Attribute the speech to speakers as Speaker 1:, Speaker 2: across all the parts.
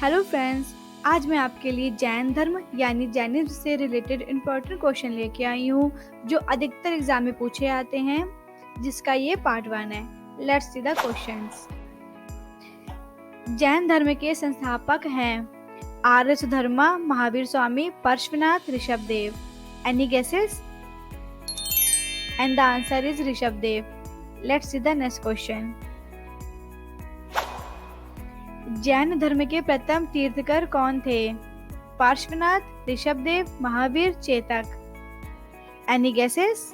Speaker 1: Hello friends, आज मैं आपके लिए जैन धर्म यानी जैनिज्म से रिलेटेड इम्पोर्टेंट क्वेश्चन लेके आई हूँ जो अधिकतर एग्जाम में पूछे आते हैं, जिसका ये पार्ट 1 है। Let's see the questions. Jain धर्म के संस्थापक हैं Arya Sudharma, Mahavir Swami, Parshvanath, Rishabhdev. Any guesses? And the answer is Rishabhdev. Let's see the next question. Jain धर्म के प्रथम तीर्थकर कौन थे? Parshvanath, Rishabhdev, Mahavir, Chetak. Any guesses?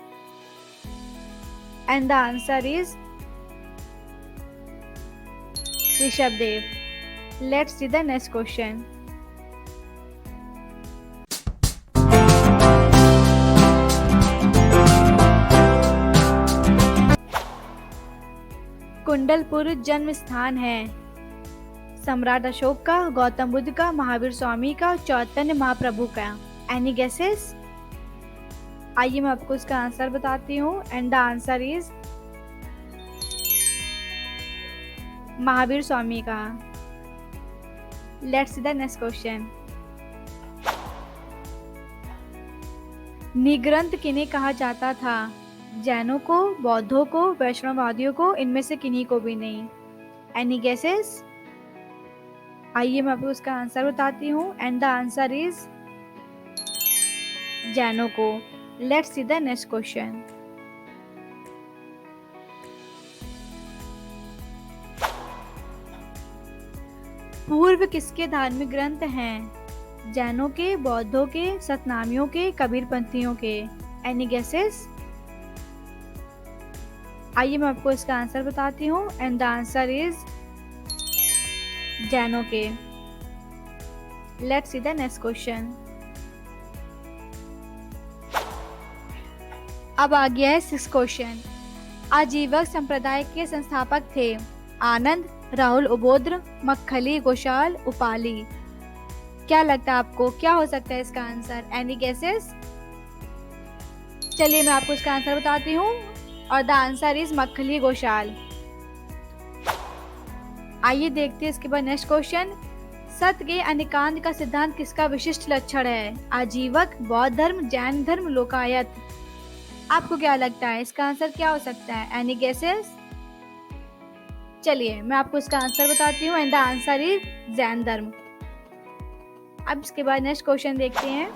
Speaker 1: And the answer is Rishabhdev. Let's see the next question. Kundalpur जन्म स्थान है सम्राट अशोक का, गौतम बुद्ध का, महावीर स्वामी का, चैतन्य महाप्रभु का। Any guesses? आइए मैं आपको इसका आंसर बताती हूँ। And the answer is Mahavir Swami का। Let's see the next question. निग्रंथ किन्हें कहा जाता था? जैनों को, बौद्धों को, वैष्णववादियों को, इनमें से किन्हीं को भी नहीं। Any guesses? आइए मैं आपको उसका आंसर बताती हूँ। एंड द आंसर इज जैनों को। Let's see the next question. पूर्व किसके धार्मिक ग्रंथ हैं? जैनों के, बौद्धों के, सतनामियों के, कबीरपंथियों के। Any guesses? आइए मैं आपको इसका आंसर बताती हूँ। एंड द आंसर इज जैनों के। Let's see the next question. अब आ गया है 6th क्वेश्चन। आजीवक संप्रदाय के संस्थापक थे आनंद, राहुल उबोध्र, मक्खली, घोषाल, उपाली। क्या लगता है आपको, क्या हो सकता है इसका आंसर? Any guesses? चलिए मैं आपको इसका आंसर बताती हूँ और the answer is Makkhali Ghoshal. आइए देखते हैं इसके बाद नेक्स्ट क्वेश्चन। सत्य के अनिकांत का सिद्धांत किसका विशिष्ट लक्षण है? आजीवक, बौद्ध धर्म, जैन धर्म, लोकायत। आपको क्या लगता है इसका आंसर क्या हो सकता है? Any guesses? चलिए मैं आपको इसका आंसर बताती हूँ। And the answer is Jain धर्म। अब इसके बाद नेक्स्ट क्वेश्चन देखते हैं।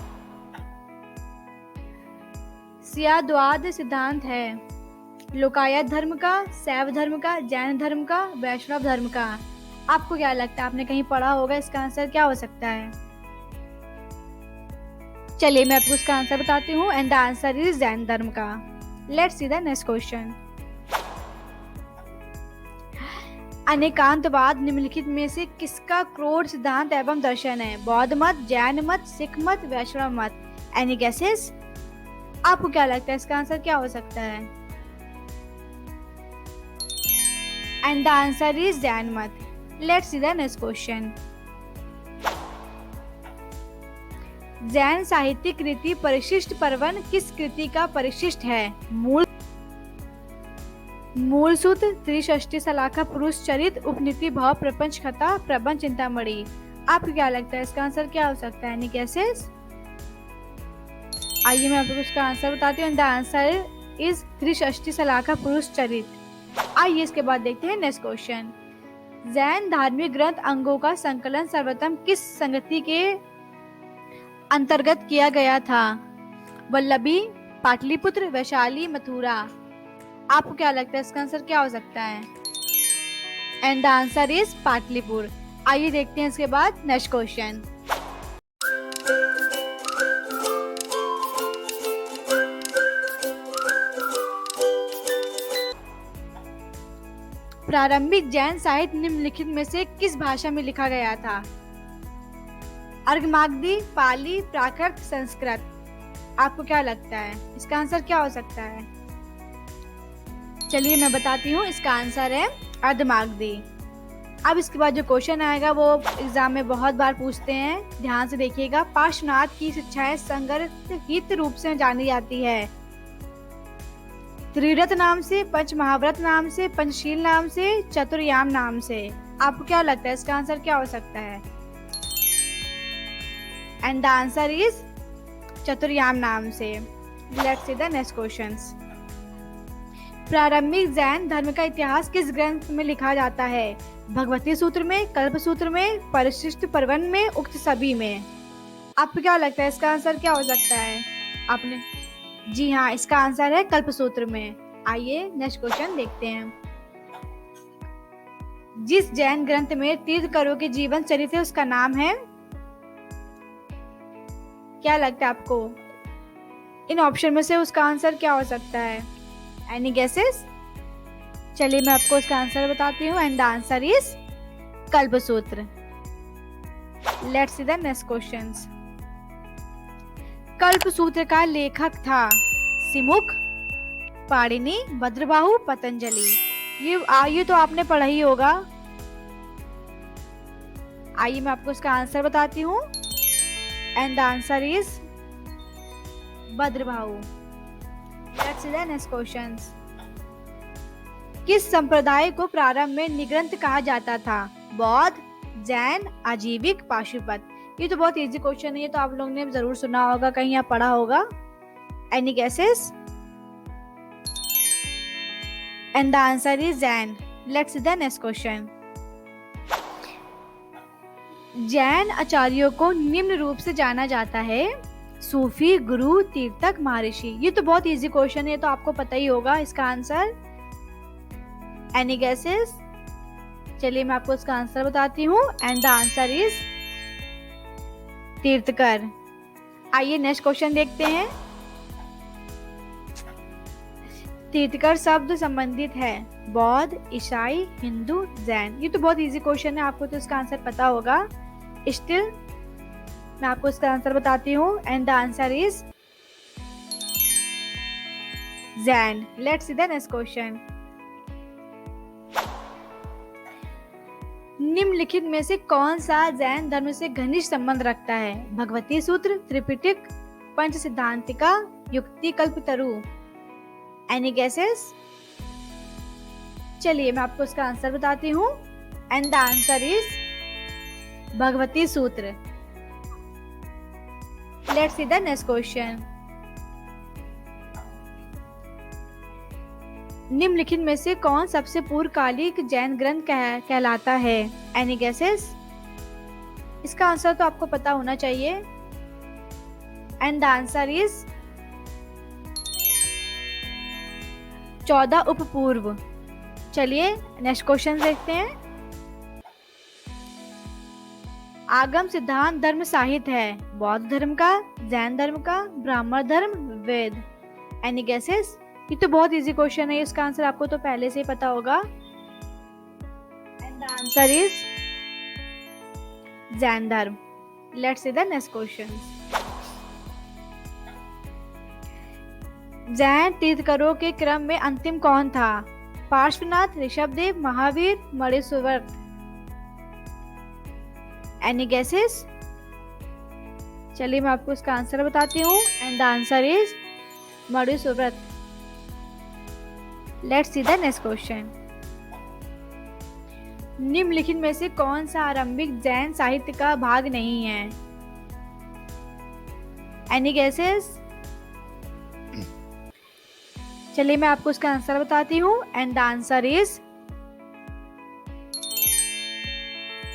Speaker 1: स्याद्वाद सिद्धांत है लोकायत धर्म का, शैव धर्म का, जैन धर्म का, वैष्णव धर्म का। आपको क्या लगता है, आपने कहीं पढ़ा होगा, इसका आंसर क्या हो सकता है? चलिए मैं आपको इसका आंसर बताती हूँ। And the answer is Jain धर्म का। Let's see the next question. अनेकांतवाद निम्नलिखित में से किसका क्रोध सिद्धांत एवं दर्शन है? बौद्ध मत, जैन मत, सिख मत, वैष्णव मत। Any guesses? आपको क्या लगता है इसका आंसर क्या हो सकता है? And the answer is Jain मत। Let's see the next question. Jain साहित्यिक कृति परिशिष्ट पर्वन किस कृति का परिशिष्ट है? मूल सूत्र, त्रिषष्टि सलाखा, पुरुष चरित, उपनीति भाव, प्रपंच कथा, प्रबंध चिंतामणि। आपको क्या लगता है इसका आंसर क्या हो सकता है? Any guesses? आइए मैं आपको इसका आंसर बताती हूँ। द आंसर इज त्रिषष्टि सलाखा, पुरुष चरित। आइए इसके बाद देखते हैं नेक्स्ट क्वेश्चन। जैन धार्मिक ग्रंथ अंगों का संकलन सर्वप्रथम किस संगति के अंतर्गत किया गया था? वल्लभी, पाटलिपुत्र, वैशाली, मथुरा। आपको क्या लगता है इसका आंसर क्या हो सकता है? And the answer is Pataliputra. आइए देखते हैं इसके बाद नेक्स्ट क्वेश्चन। प्रारंभिक जैन साहित्य निम्नलिखित में से किस भाषा में लिखा गया था? अर्घमागधी, पाली, प्राकृत, संस्कृत। आपको क्या लगता है इसका आंसर क्या हो सकता है? चलिए मैं बताती हूँ, इसका आंसर है अर्धमागधी। अब इसके बाद जो क्वेश्चन आएगा वो एग्जाम में बहुत बार पूछते हैं, ध्यान से देखिएगा। पार्श्वनाथ की शिक्षाएं संग्रहित रूप से जानी जाती है त्रिरथ नाम से, पंच महाव्रत नाम से, पंचशील नाम से, चतुर्याम नाम से। आपको क्या लगता है इसका आंसर क्या हो सकता है? एंड द आंसर इज चतुर्याम नाम से। Let's see the next questions. प्रारंभिक जैन धर्म का इतिहास किस ग्रंथ में लिखा जाता है? भगवती सूत्र में, कल्प सूत्र में, परिशिष्ट पर्वन में, उक्त सभी में। आपको क्या लगता है इसका आंसर क्या हो सकता है? आपने जी हाँ, इसका आंसर है कल्प सूत्र में। आइए नेक्स्ट क्वेश्चन देखते हैं। जिस जैन ग्रंथ में तीर्थंकरों के जीवन चरित्र है उसका नाम है? क्या लगता है आपको इन ऑप्शन में से उसका आंसर क्या हो सकता है? Any guesses? चलिए मैं आपको उसका आंसर बताती हूँ and the answer is Kalpasutra. Let's see the next questions. Kalpasutra का लेखक था सिमुक, पाणिनि, भद्रबाहु, पतंजलि। ये तो आपने पढ़ा ही होगा। आइए मैं आपको इसका आंसर बताती हूँ and the answer is Bhadrabahu. Let's see the next questions. किस संप्रदाय को प्रारंभ में निग्रंथ कहा जाता था? बौद्ध, जैन, आजीविक, पाशुपत। ये तो बहुत इजी क्वेश्चन है, ये तो आप लोगों ने जरूर सुना होगा, कहीं या पढ़ा होगा। Any guesses? And the answer is Jain. Let's see the next question. Jain आचार्यों को निम्न रूप से जाना जाता है? सूफी, गुरु, तीर्थक, महर्षि। ये तो बहुत इजी क्वेश्चन है, तो आपको पता ही होगा इसका आंसर। Any guesses? चलिए मैं आपको इसका आंसर बताती हूँ एंड द आंसर इज तीर्थकर। आइए नेक्स्ट क्वेश्चन देखते हैं। तीर्थकर शब्द संबंधित है बौद्ध, ईसाई, हिंदू, जैन। ये तो बहुत इजी क्वेश्चन है, आपको तो इसका आंसर पता होगा। स्टिल मैं आपको इसका आंसर बताती हूँ and the answer is Jain. Let's see the next question. निम्नलिखित में से कौन सा जैन धर्म से घनिष्ठ संबंध रखता है? भगवती सूत्र, त्रिपिटक, पंच सिद्धांतिका, युक्ति कल्पतरु। Any guesses? चलिए मैं आपको इसका आंसर बताती हूँ and the answer is Bhagavati Sutra. Let's see the next question. निम्नलिखित में से कौन सबसे पूर्वकालिक जैन ग्रंथ कहलाता है? Any guesses? इसका आंसर तो आपको पता होना चाहिए एंड द आंसर इज 14 उपपूर्व। चलिए नेक्स्ट क्वेश्चन देखते हैं। आगम सिद्धांत धर्म साहित्य है बौद्ध धर्म का, जैन धर्म का, ब्राह्मण धर्म, वेद। Any guesses? ये तो बहुत इजी क्वेश्चन है, इसका आंसर आपको तो पहले से ही पता होगा and the answer is Jain धर्म। Let's see the next question. Jain तीर्थंकरों के क्रम में अंतिम कौन था? पार्श्वनाथ, ऋषभदेव, महावीर, मणिसुव्रत। Any guesses? चलिए मैं आपको इसका आंसर बताती हूँ and the answer is Munisuvrat. Let's see the next question. निम्नलिखित में से कौन सा आरंभिक जैन साहित्य का भाग नहीं है? Any guesses? चलिए मैं आपको इसका आंसर बताती हूँ एंड द आंसर इज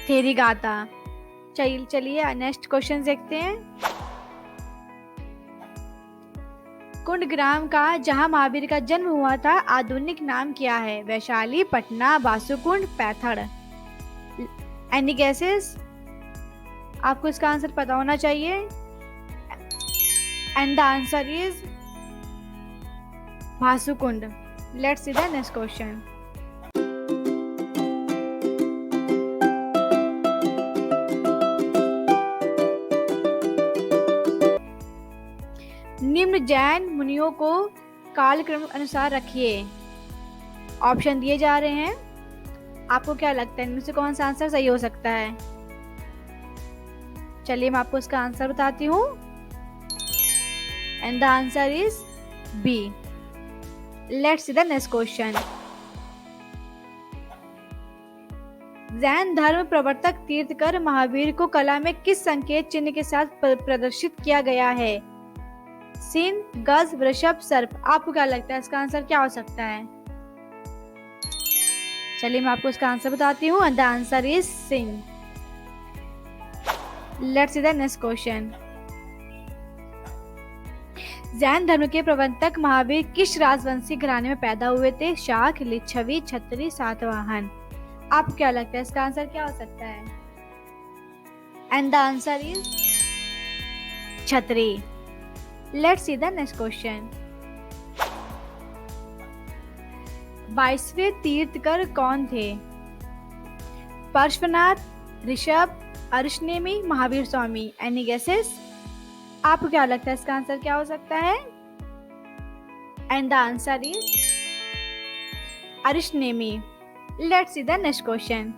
Speaker 1: थेरीगाता। चलिए नेक्स्ट क्वेश्चन देखते हैं। कुंडग्राम का जहां महावीर का जन्म हुआ था आधुनिक नाम क्या है? वैशाली, पटना, बासुकुंड, पैथड़। Any guesses? आपको इसका आंसर पता होना चाहिए and the answer is Basukund. Let's see the next question. निम्न जैन मुनियों को कालक्रम अनुसार रखिए। ऑप्शन दिए जा रहे हैं, आपको क्या लगता है इनमें से कौन सा आंसर सही हो सकता है? चलिए मैं आपको इसका आंसर बताती हूँ and the answer is B. Let's see the next question. Jain धर्म प्रवर्तक तीर्थकर महावीर को कला में किस संकेत चिन्ह के साथ प्रदर्शित किया गया है? सिंह, गज, वृषभ, सर्प। आपको क्या लगता है इसका आंसर क्या हो सकता है? चलिए मैं आपको इसका आंसर बताती हूँ। The answer is Singh. Let's see the next question. Jain धर्म के प्रवर्तक महावीर किस राजवंशी घराने में पैदा हुए थे? शाक, लिच्छवी, छत्री, सातवाहन। आपको क्या लगता है इसका आंसर क्या हो सकता है? एंड द आंसर इज छत्री। Let's see the next question. 22वें तीर्थकर कौन थे? पार्श्वनाथ, ऋषभ, अर्शनेमी, महावीर स्वामी। Any guesses? आपको क्या लगता है इसका आंसर क्या हो सकता है? And the answer is Arshanemi. Let's see the next question.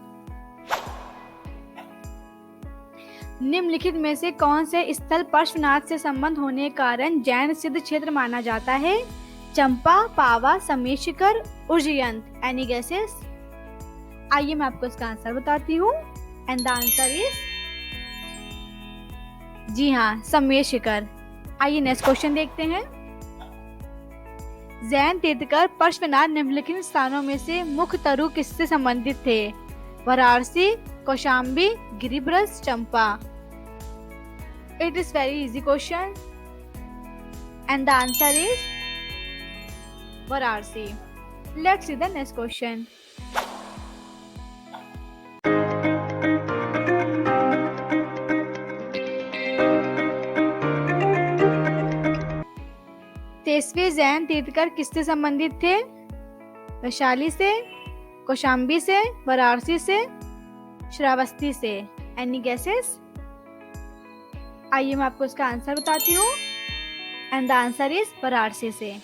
Speaker 1: निम्नलिखित में से कौन से स्थल पार्श्वनाथ से संबंध होने के कारण जैन सिद्ध क्षेत्र माना जाता है? चंपा, पावा, समेशिकर, उज्जयंत। Any guesses? आइए मैं आपको इसका आंसर बताती हूँ। एंड द आंसर इज जी हाँ, समेशिकर। आइए नेक्स्ट क्वेश्चन देखते हैं। जैन तीर्थकर पार्श्वनाथ निम्नलिखित स्थानों में से मुख्य तरु किससे संबंधित थे? Varanasi, Kaushambi, Giribraj, Champa. It is very easy question and the answer is Varanasi. Let's see the next question. तेईसवें जैन तीर्थकर किससे संबंधित थे? वैशाली से, कौशाम्बी से, वाराणसी से, श्रावस्ती से। Any guesses? आइए मैं आपको इसका आंसर बताती हूँ। And the answer is Varanasi से।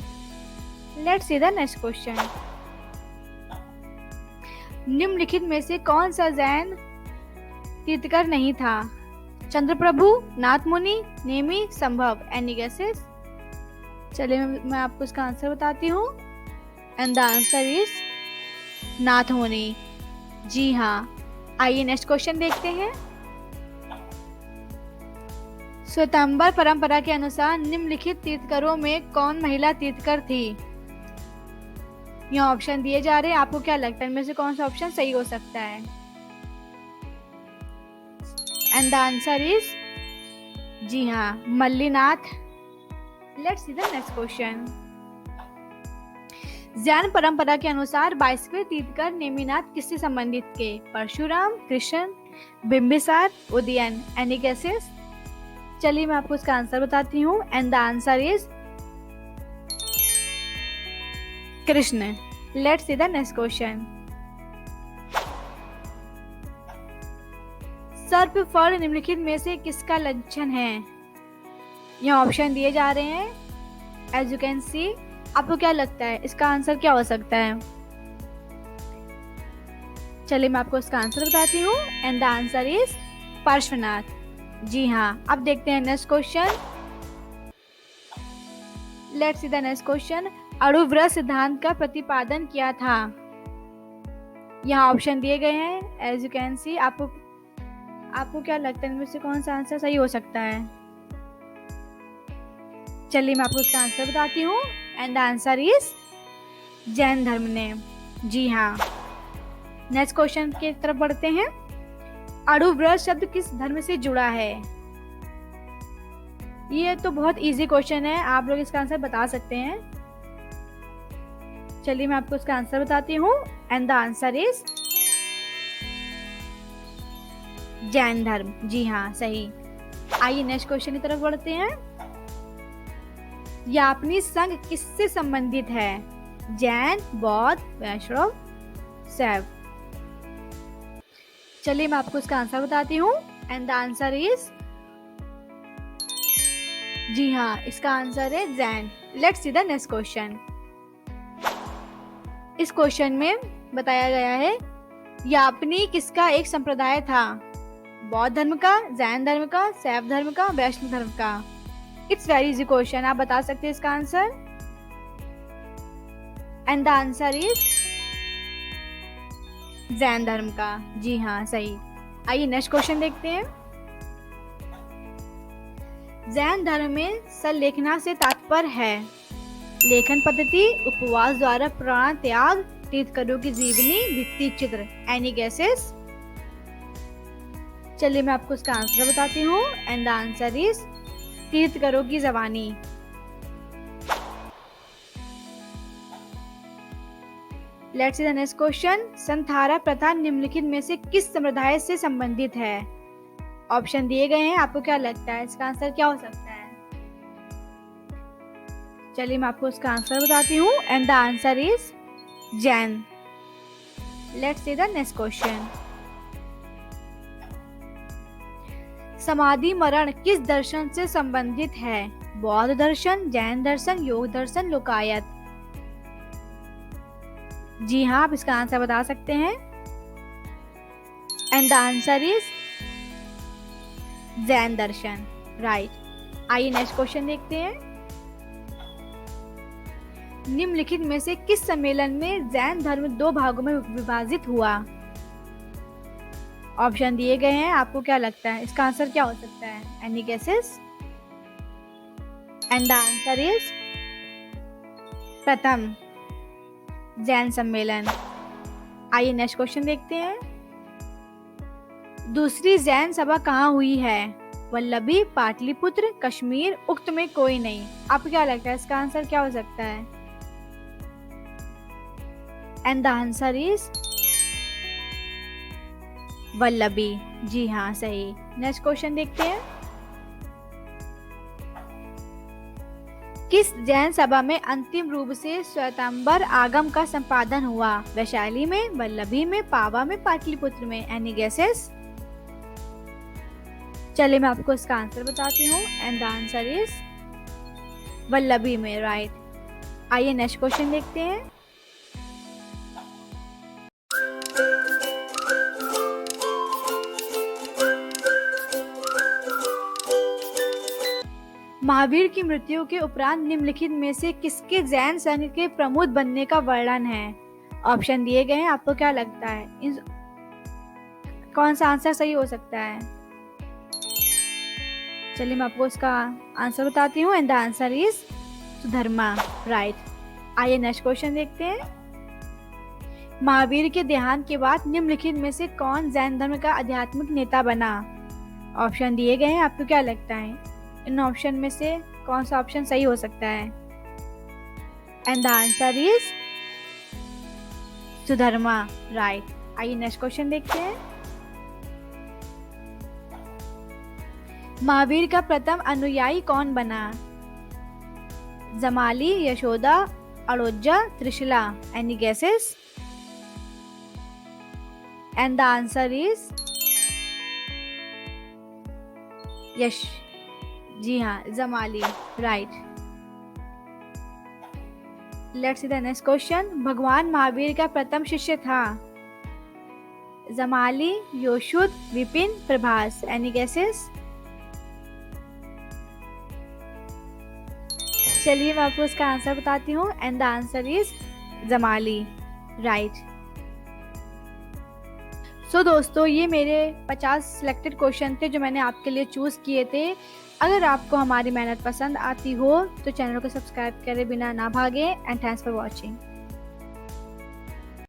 Speaker 1: Let's see the next question. निम्नलिखित में से कौन सा जैन तीर्थकर नहीं था? चंद्रप्रभु, नाथमुनि, नेमि, संभव। Any guesses? चलिए मैं आपको इसका आंसर बताती हूँ। And the answer is Nathmuni. जी हाँ। आइए नेक्स्ट क्वेश्चन देखते हैं। श्वेतांबर परंपरा के अनुसार निम्नलिखित तीर्थकरों में कौन महिला तीर्थकर थी? यहाँ ऑप्शन दिए जा रहे हैं। आपको क्या लगता है इनमें से कौन सा ऑप्शन सही हो सकता है? एंड द आंसर इज जी हाँ, Mallinath. Let's see the next question. Jain परंपरा के अनुसार 22वें तीर्थकर नेमिनाथ किससे संबंधित थे? परशुराम, कृष्ण, बिंबिसार, उदयन। Any guesses? चलिए मैं आपको इसका आंसर बताती हूँ। And the answer is Krishna. Let's see the next question. सर्प फल निम्नलिखित में से किसका लक्षण है? यहाँ ऑप्शन दिए जा रहे हैं। As you can see. आपको क्या लगता है इसका आंसर क्या हो सकता है? चलिए मैं आपको इसका आंसर बताती हूँ। And the answer is Parshvanath. जी हाँ। अब देखते हैं next question. Let's see the next question. अणुव्रत सिद्धांत का प्रतिपादन किया था? यहाँ ऑप्शन दिए गए हैं। As you can see. आपको क्या लगता है इनमें से कौन सा आंसर सही हो सकता है? चलिए मैं आपको इसका आंसर बताती हूँ। And the answer is Jain धर्म ने। जी हाँ। नेक्स्ट क्वेश्चन की तरफ बढ़ते हैं। अणुव्रत शब्द किस धर्म से जुड़ा है? ये तो बहुत इजी क्वेश्चन है, आप लोग इसका आंसर बता सकते हैं। चलिए मैं आपको इसका आंसर बताती हूँ। And the answer is Jain धर्म। जी हाँ, सही। आइए नेक्स्ट क्वेश्चन की तरफ बढ़ते हैं। यापनी संघ किससे संबंधित है? जैन, बौद्ध, वैष्णव, शैव। चलिए मैं आपको इसका आंसर बताती हूँ। एंड द आंसर इज जी हाँ, इसका आंसर है Jain. Let's see the next question. इस क्वेश्चन में बताया गया है यापनी किसका एक संप्रदाय था? बौद्ध धर्म का, जैन धर्म का, शैव धर्म का, वैष्णव धर्म का। इट्स वेरी इजी क्वेश्चन, आप बता सकते हैं इसका answer. And the answer is Jain धर्म का। जी हाँ, सही। आइए नेक्स्ट क्वेश्चन देखते हैं। जैन धर्म में सल्लेखना से तात्पर्य है लेखन पद्धति, उपवास द्वारा प्राण त्याग, तीर्थंकरों की जीवनी, भित्ति चित्र। Any guesses? चलिए मैं आपको इसका आंसर बताती हूँ एंड द आंसर इज तीर्थंकरों की जबानी। Let's see the next question. संथारा प्रथा निम्नलिखित में से किस संप्रदाय से संबंधित है? ऑप्शन दिए गए हैं, आपको क्या लगता है इसका आंसर क्या हो सकता है? चलिए मैं आपको इसका आंसर बताती हूँ and the answer is Jain. Let's see the next question. समाधि मरण किस दर्शन से संबंधित है? बौद्ध दर्शन, जैन दर्शन, योग दर्शन, लोकायत। जी हाँ, आप इसका आंसर बता सकते हैं and the answer is Jain Darshan, right. आइए नेक्स्ट क्वेश्चन देखते हैं। निम्नलिखित में से किस सम्मेलन में जैन धर्म 2 भागों में विभाजित हुआ? ऑप्शन दिए गए हैं, आपको क्या लगता है इसका आंसर क्या हो सकता है? Any guesses? And the answer is प्रथम जैन सम्मेलन। आइए नेक्स्ट क्वेश्चन देखते हैं। दूसरी जैन सभा कहाँ हुई है? वल्लभी, पाटलिपुत्र, कश्मीर, उक्त में कोई नहीं। आपको क्या लगता है इसका आंसर क्या हो सकता है? And the answer is Vallabhi. जी हाँ, सही। नेक्स्ट क्वेश्चन देखते हैं। किस जैन सभा में अंतिम रूप से श्वेतांबर आगम का संपादन हुआ? वैशाली में, वल्लभी में, पावा में, पाटलिपुत्र में। Any guesses? चलिए मैं आपको इसका आंसर बताती हूँ and the answer is Vallabhi में, राइट। आइए नेक्स्ट क्वेश्चन देखते हैं। महावीर की मृत्यु के उपरांत निम्नलिखित में से किसके जैन संघ के प्रमुख बनने का वर्णन है? ऑप्शन दिए गए हैं, आपको क्या लगता है कौन सा आंसर सही हो सकता है? चलिए मैं आपको इसका आंसर बताती हूँ and the answer is Sudharma, right. आइए नेक्स्ट क्वेश्चन देखते हैं। महावीर के देहांत के बाद निम्नलिखित में से कौन जैन धर्म का आध्यात्मिक नेता बना? ऑप्शन दिए गए हैं, आपको क्या लगता है इन ऑप्शन में से कौन सा ऑप्शन सही हो सकता है? And the answer is Sudharma, right. आइए नेक्स्ट क्वेश्चन देखते हैं। महावीर का प्रथम अनुयायी कौन बना? Jamali, Yashoda, Adoja, Trishala. Any guesses? And the answer is Yash. जी हाँ, Jamali, right. Let's see the next question. भगवान महावीर का प्रथम शिष्य था? जमाली, योशुद, विपिन, प्रभास। Any guesses? चलिए मैं आपको इसका आंसर बताती हूँ and the answer is Jamali, right. So दोस्तों, ये मेरे 50 सिलेक्टेड क्वेश्चन थे जो मैंने आपके लिए चूज किए थे। अगर आपको हमारी मेहनत पसंद आती हो तो चैनल को सब्सक्राइब करे बिना ना भागे एंड थैंक्स फॉर वॉचिंग।